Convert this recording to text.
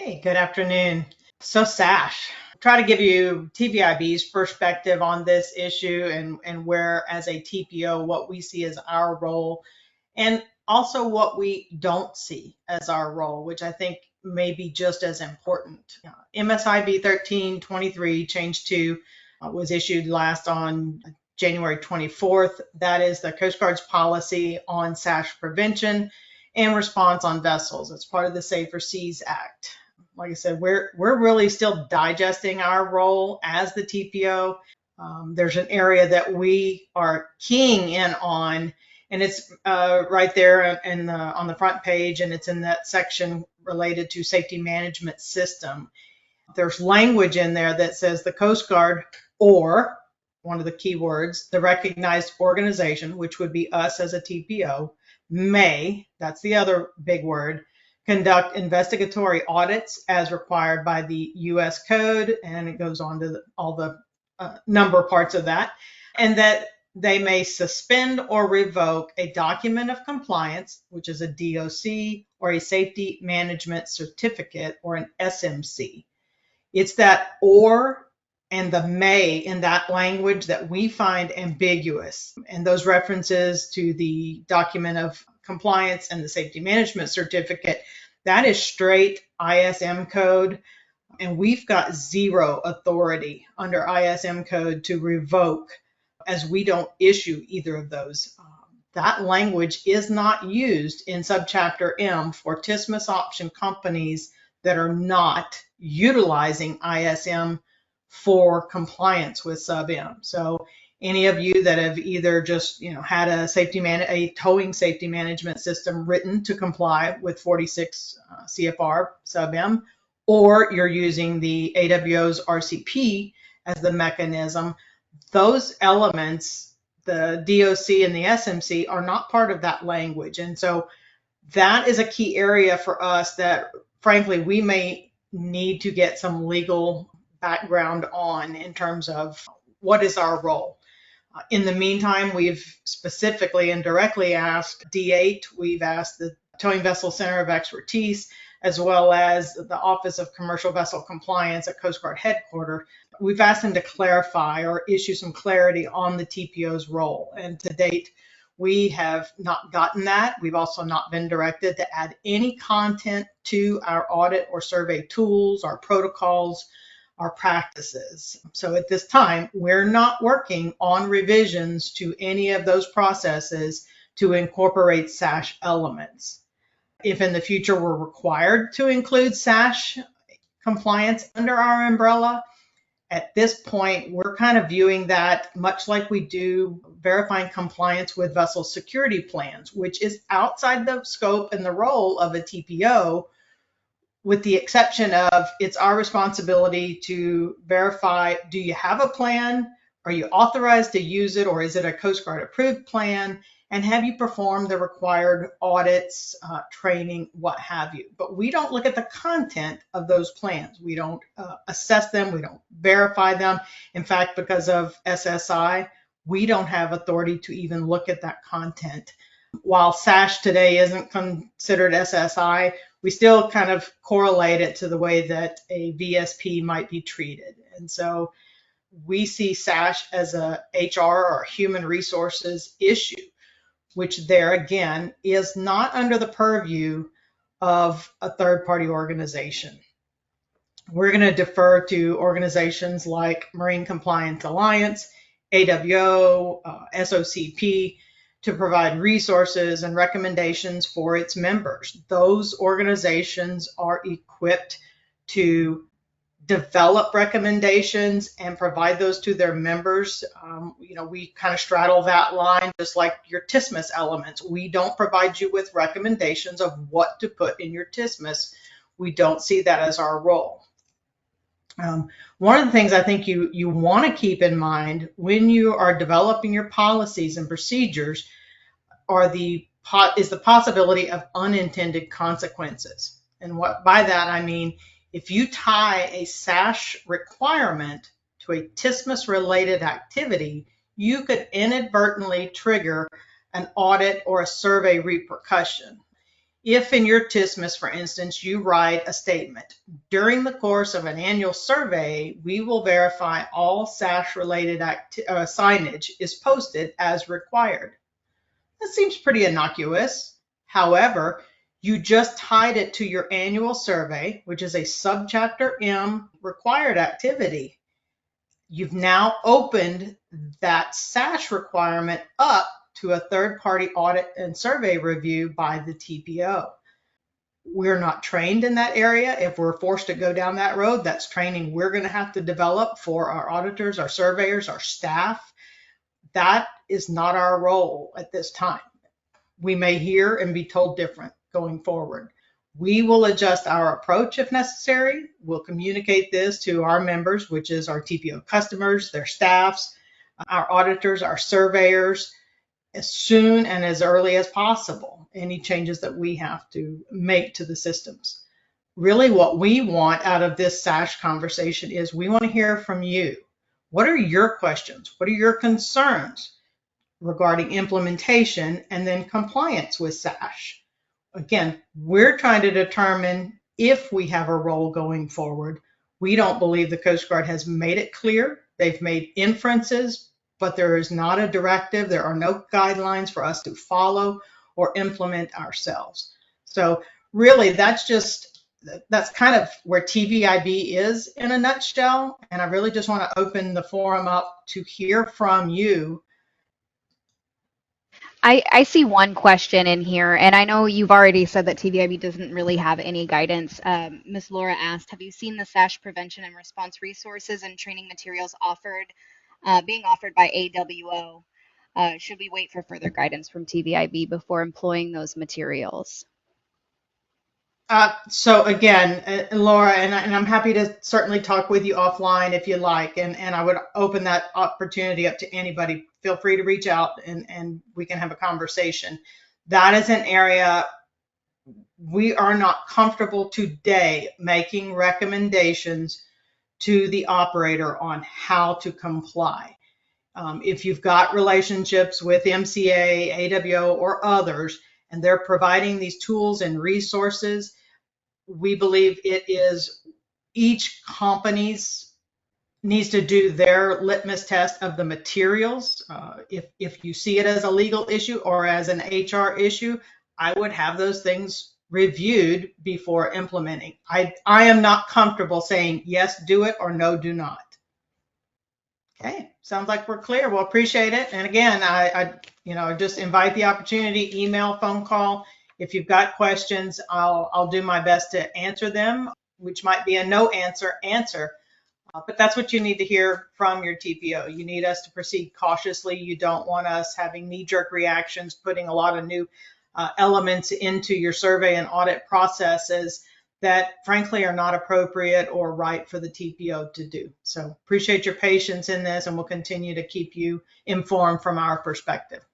Hey, good afternoon. So SASH, try to give you TVIB's perspective on this issue and where as a TPO, what we see as our role and also what we don't see as our role, which I think may be just as important. MSIB 1323 change 2 was issued last on January 24th. That is the Coast Guard's policy on SASH prevention and response on vessels. It's part of the Safer Seas Act. Like I said, we're really still digesting our role as the TPO. There's an area that we are keying in on, and it's right there on the front page, and it's in that section related to safety management system. There's language in there that says the Coast Guard, or one of the key words, the recognized organization, which would be us as a TPO, may, that's the other big word, conduct investigatory audits as required by the U.S. Code, and it goes on to all the number parts of that, and that they may suspend or revoke a document of compliance, which is a DOC, or a safety management certificate, or an SMC. It's that or and the may in that language that we find ambiguous. And those references to the document of compliance and the safety management certificate, that is straight ISM code. And we've got zero authority under ISM code to revoke, as we don't issue either of those. That language is not used in subchapter M for TSMS option companies that are not utilizing ISM for compliance with sub M. So any of you that have either just had a towing safety management system written to comply with 46 CFR sub M, or you're using the AWO's RCP as the mechanism, those elements, the DOC and the SMC, are not part of that language. And so that is a key area for us that, frankly, we may need to get some legal background on in terms of what is our role. In the meantime, we've specifically and directly asked D8, we've asked the Towing Vessel Center of Expertise, as well as the Office of Commercial Vessel Compliance at Coast Guard Headquarters. We've asked them to clarify or issue some clarity on the TPO's role. And to date, we have not gotten that. We've also not been directed to add any content to our audit or survey tools, our protocols, our practices. So at this time, we're not working on revisions to any of those processes to incorporate SASH elements. If in the future we're required to include SASH compliance under our umbrella, at this point, we're kind of viewing that much like we do verifying compliance with vessel security plans, which is outside the scope and the role of a TPO, with the exception of it's our responsibility to verify, do you have a plan? Are you authorized to use it, or is it a Coast Guard approved plan? And have you performed the required audits, training, what have you? But we don't look at the content of those plans. We don't assess them. We don't verify them. In fact, because of SSI, we don't have authority to even look at that content. While SASH today isn't considered SSI, we still kind of correlate it to the way that a VSP might be treated. And so we see SASH as a HR or human resources issue, which there again is not under the purview of a third-party organization. We're going to defer to organizations like Marine Compliance Alliance, AWO, SOCP, to provide resources and recommendations for its members. Those organizations are equipped to develop recommendations and provide those to their members. We kind of straddle that line, just like your TSMS elements. We don't provide you with recommendations of what to put in your TSMS. We don't see that as our role. One of the things I think you want to keep in mind when you are developing your policies and procedures is the possibility of unintended consequences. And by that I mean, if you tie a SASH requirement to a TSMS related activity, you could inadvertently trigger an audit or a survey repercussion. If in your TISMIS, for instance, you write a statement, during the course of an annual survey, we will verify all SASH-related signage is posted as required. That seems pretty innocuous. However, you just tied it to your annual survey, which is a subchapter M required activity. You've now opened that SASH requirement up to a third-party audit and survey review by the TPO. We're not trained in that area. If we're forced to go down that road, that's training we're going to have to develop for our auditors, our surveyors, our staff. That is not our role at this time. We may hear and be told different going forward. We will adjust our approach if necessary. We'll communicate this to our members, which is our TPO customers, their staffs, our auditors, our surveyors, as soon and as early as possible, any changes that we have to make to the systems. Really what we want out of this SASH conversation is we want to hear from you. What are your questions? What are your concerns regarding implementation and then compliance with SASH? Again, we're trying to determine if we have a role going forward. We don't believe the Coast Guard has made it clear. They've made inferences, but there is not a directive. There are no guidelines for us to follow or implement ourselves. So really, that's kind of where TVIB is in a nutshell. And I really just want to open the forum up to hear from you. I see one question in here, and I know you've already said that TVIB doesn't really have any guidance. Ms. Laura asked, have you seen the SASH prevention and response resources and training materials being offered by AWO? Should we wait for further guidance from TVIB before employing those materials? So again, Laura, and I'm happy to certainly talk with you offline if you like, and I would open that opportunity up to anybody. Feel free to reach out and we can have a conversation. That is an area we are not comfortable today making recommendations to the operator on how to comply. If you've got relationships with MCA, AWO, or others, and they're providing these tools and resources, we believe it is each company's needs to do their litmus test of the materials. If you see it as a legal issue or as an HR issue, I would have those things reviewed before implementing. I am not comfortable saying yes, do it, or no, do not. Okay, sounds like we're clear. Well, appreciate it. And again, I just invite the opportunity, email, phone call. If you've got questions, I'll do my best to answer them, which might be a no answer. But that's what you need to hear from your TPO. You need us to proceed cautiously. You don't want us having knee-jerk reactions, putting a lot of new elements into your survey and audit processes that frankly are not appropriate or right for the TPO to do. So appreciate your patience in this, and we'll continue to keep you informed from our perspective.